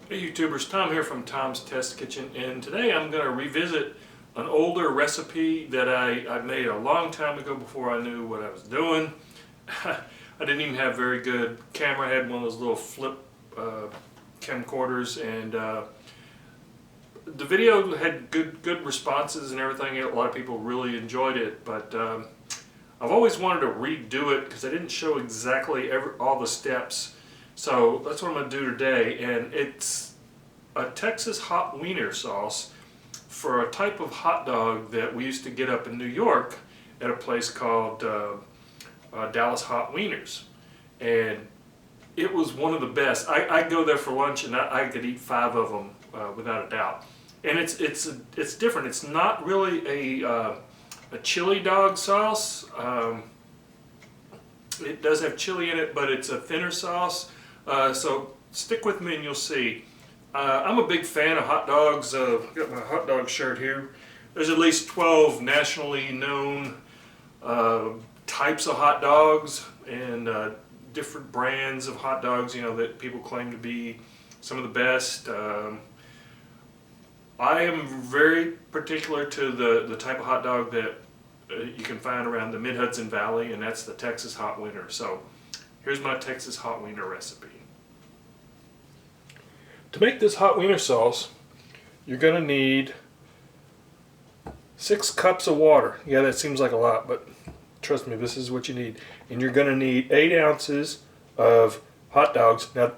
Hey YouTubers, Tom here from Tom's Test Kitchen, and today I'm going to revisit an older recipe that I made a long time ago before I knew what I was doing. I didn't even have very good camera. I had one of those little flip camcorders, and the video had good responses and everything. A lot of people really enjoyed it, but I've always wanted to redo it because I didn't show exactly all the steps. So that's what I'm going to do today, and it's a Texas hot wiener sauce for a type of hot dog that we used to get up in New York at a place called Dallas Hot Wieners, and it was one of the best. I'd go there for lunch and I could eat 5 of them without a doubt. And it's different. It's not really a chili dog sauce. It does have chili in it, but it's a thinner sauce. So stick with me and you'll see. I'm a big fan of hot dogs. I've got my hot dog shirt here. There's at least 12 nationally known types of hot dogs and different brands of hot dogs, you know, that people claim to be some of the best. I am very particular to the type of hot dog that you can find around the Mid-Hudson Valley, and that's the Texas hot wiener. So here's my Texas hot wiener recipe. To make this hot wiener sauce, you're going to need 6 cups of water. Yeah, that seems like a lot, but trust me, this is what you need. And you're going to need 8 ounces of hot dogs. Now,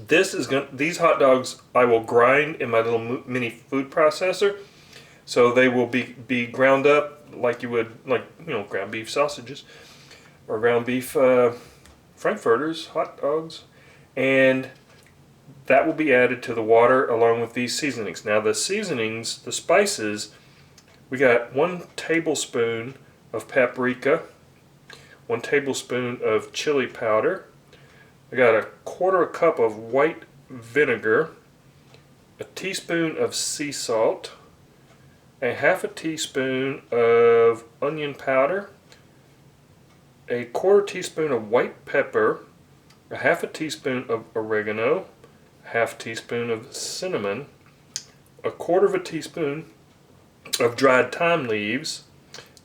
these hot dogs I will grind in my little mini food processor, so they will be ground up like you would, like, you know, ground beef sausages or ground beef frankfurters, hot dogs, and that will be added to the water along with these seasonings. Now the seasonings, the spices, we got 1 tablespoon of paprika, 1 tablespoon of chili powder. I got a 1/4 cup of white vinegar, a teaspoon of sea salt, a 1/2 teaspoon of onion powder, a 1/4 teaspoon of white pepper, a 1/2 teaspoon of oregano, 1/2 teaspoon of cinnamon, a 1/4 teaspoon of dried thyme leaves,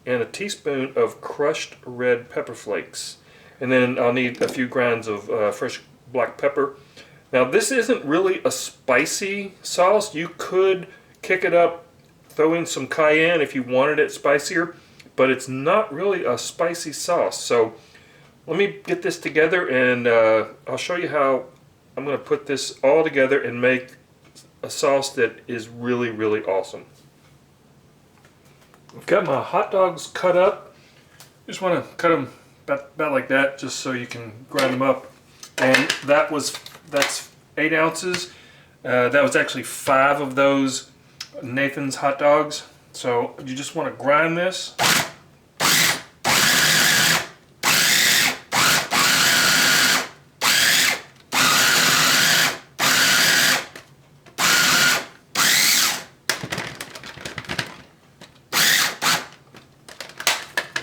and a teaspoon of crushed red pepper flakes. And then I'll need a few grinds of fresh black pepper. Now this isn't really a spicy sauce. You could kick it up, throw in some cayenne if you wanted it spicier, but it's not really a spicy sauce. So let me get this together, and I'll show you how I'm going to put this all together and make a sauce that is really, really awesome. I've got my hot dogs cut up. Just want to cut them about like that, just so you can grind them up. And that's 8 ounces. That was actually 5 of those Nathan's hot dogs. So you just want to grind this.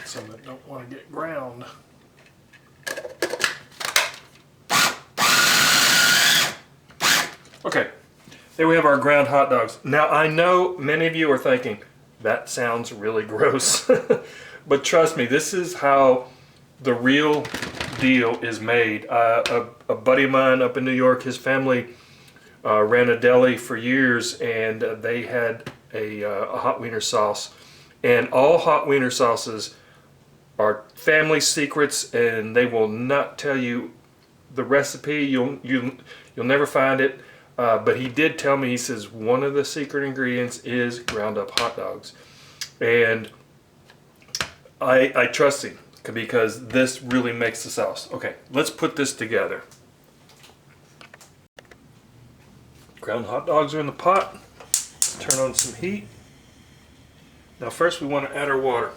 Some that don't want to get ground. Okay, there we have our ground hot dogs. Now I know many of you are thinking, that sounds really gross. But trust me, this is how the real deal is made. A buddy of mine up in New York, his family ran a deli for years, and they had a hot wiener sauce. And all hot wiener sauces are family secrets, and they will not tell you the recipe. You'll never find it. But he did tell me, he says one of the secret ingredients is ground up hot dogs. And I trust him because this really makes the sauce. Okay, let's put this together. Ground hot dogs are in the pot. Turn on some heat. Now first we want to add our water.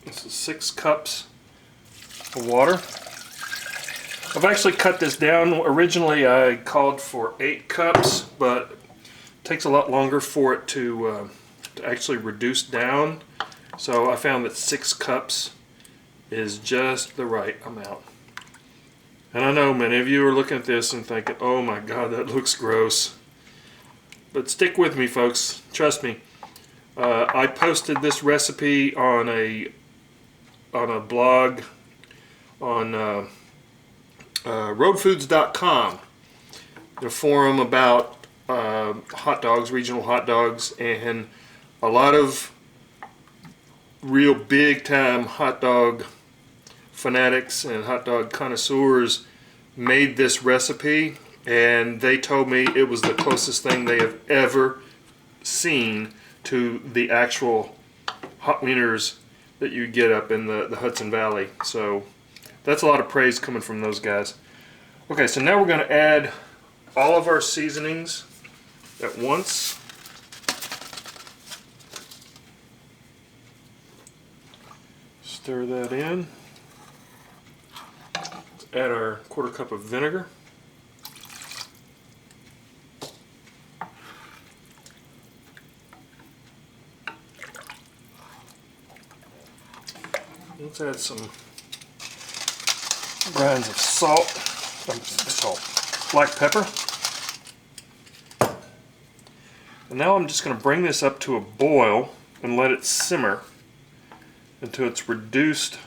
This is 6 cups of water. I've actually cut this down. Originally I called for 8 cups, but it takes a lot longer for it to actually reduce down. So I found that 6 cups is just the right amount. And I know many of you are looking at this and thinking, oh my God, that looks gross. But stick with me, folks. Trust me. I posted this recipe on a blog on roadfoods.com, the forum about hot dogs, regional hot dogs, and a lot of real big time hot dog fanatics and hot dog connoisseurs made this recipe, and they told me it was the closest thing they have ever seen to the actual hot wieners that you get up in the Hudson Valley. So that's a lot of praise coming from those guys. Okay, so now we're going to add all of our seasonings at once. Stir that in. Let's add our 1/4 cup of vinegar. Let's add some grinds of salt, black pepper. And now I'm just going to bring this up to a boil and let it simmer until it's reduced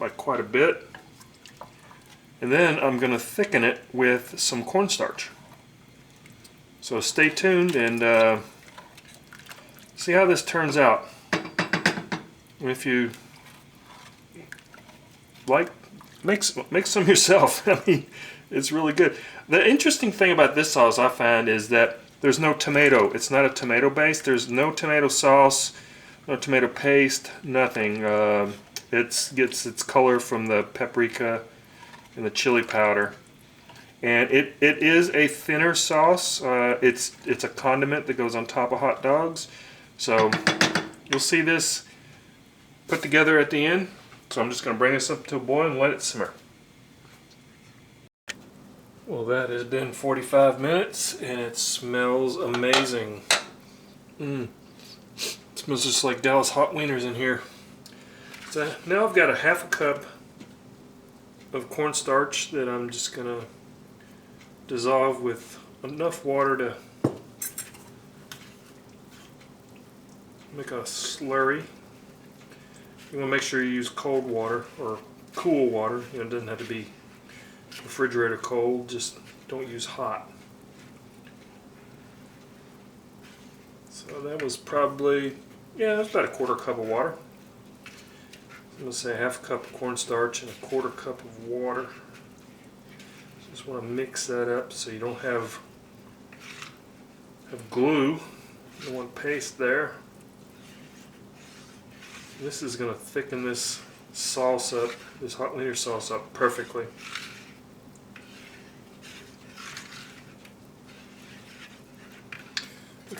by quite a bit. And then I'm going to thicken it with some cornstarch. So stay tuned and see how this turns out. If you like, make some yourself. I mean, it's really good. The interesting thing about this sauce I find is that there's no tomato. It's not a tomato base. There's no tomato sauce, no tomato paste, nothing. It gets its color from the paprika and the chili powder. And it is a thinner sauce. It's a condiment that goes on top of hot dogs. So you'll see this put together at the end. So I'm just going to bring this up to a boil and let it simmer. Well, that has been 45 minutes and it smells amazing. It smells just like Dallas hot wieners in here. So now I've got a 1/2 cup of cornstarch that I'm just going to dissolve with enough water to make a slurry. You want to make sure you use cold water or cool water. You know, it doesn't have to be refrigerator cold, just don't use hot. So that was probably, yeah, that's about a 1/4 cup of water. I'm going to say 1/2 cup of cornstarch and a 1/4 cup of water. Just want to mix that up so you don't have glue. You don't want paste there. This is going to thicken this sauce up, this hot wiener sauce up perfectly.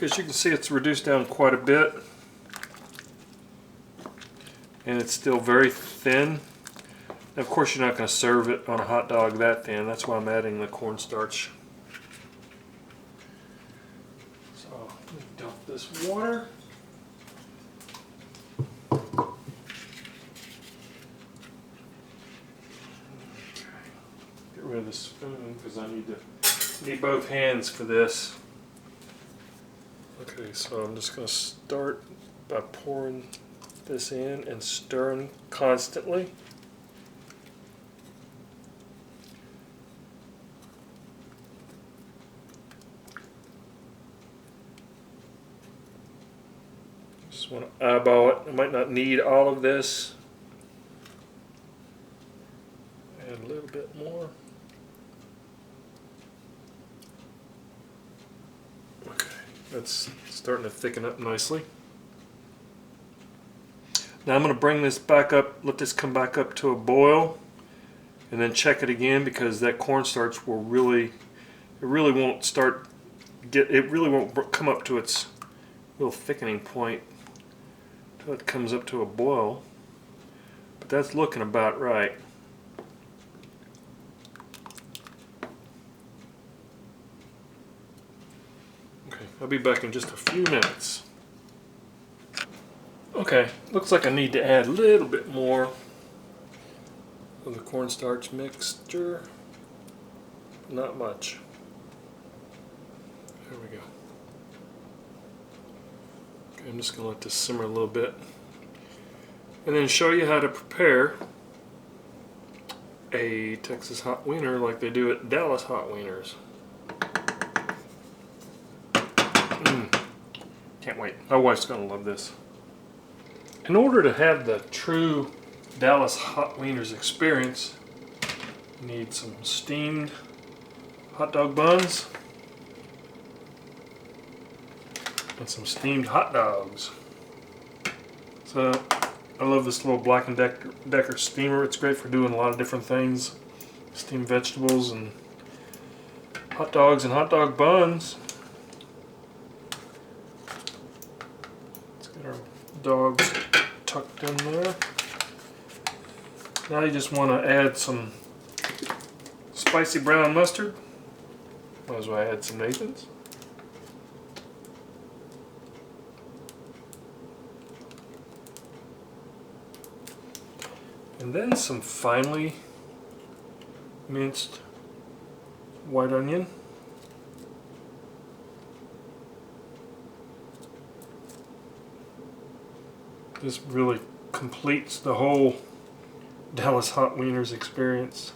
As you can see, it's reduced down quite a bit, and it's still very thin. Now, of course, you're not going to serve it on a hot dog that thin. That's why I'm adding the cornstarch. So let me dump this water. Get rid of the spoon because I need both hands for this. Okay, so I'm just going to start by pouring this in and stirring constantly. Just want to eyeball it. I might not need all of this. Add a little bit more. That's starting to thicken up nicely. Now I'm going to bring this back up, let this come back up to a boil, and then check it again because that cornstarch will really won't come up to its little thickening point until it comes up to a boil. But that's looking about right. I'll be back in just a few minutes. Okay, looks like I need to add a little bit more of the cornstarch mixture. not much. There we go. Okay, I'm just going to let this simmer a little bit. And then show you how to prepare a Texas hot wiener like they do at Dallas hot wieners. Can't wait. My wife's going to love this. In order to have the true Dallas hot wieners experience, you need some steamed hot dog buns and some steamed hot dogs. So I love this little Black & Decker steamer. It's great for doing a lot of different things. Steamed vegetables and hot dogs and hot dog buns. Let's get our dogs tucked in there. Now you just want to add some spicy brown mustard. Might as well add some Nathan's. And then some finely minced white onion. This really completes the whole Dallas hot wieners experience.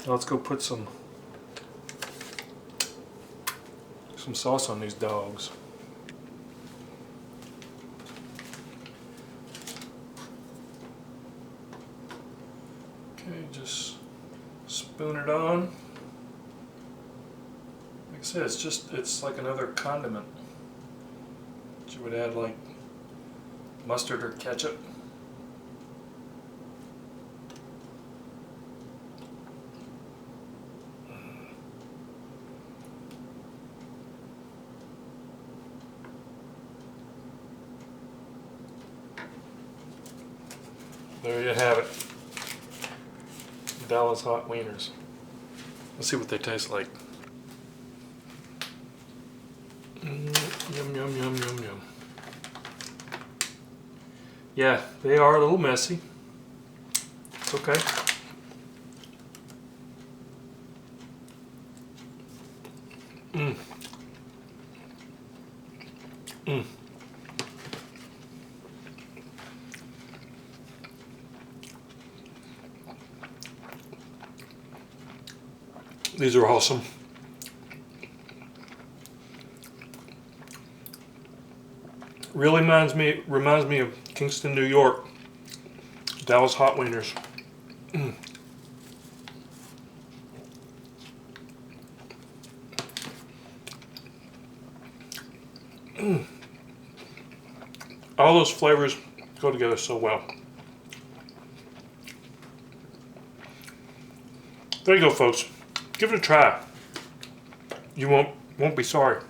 Now let's go put some sauce on these dogs. Okay, just spoon it on. Like I said, it's like another condiment. You would add like mustard or ketchup. There you have it. Dallas hot wieners. Let's see what they taste like. Yum, yum, yum, yum, yum. Yeah, they are a little messy. It's okay. These are awesome. Really reminds me of Kingston, New York. Dallas hot wieners. All those flavors go together so well. There you go, folks. Give it a try. You won't be sorry.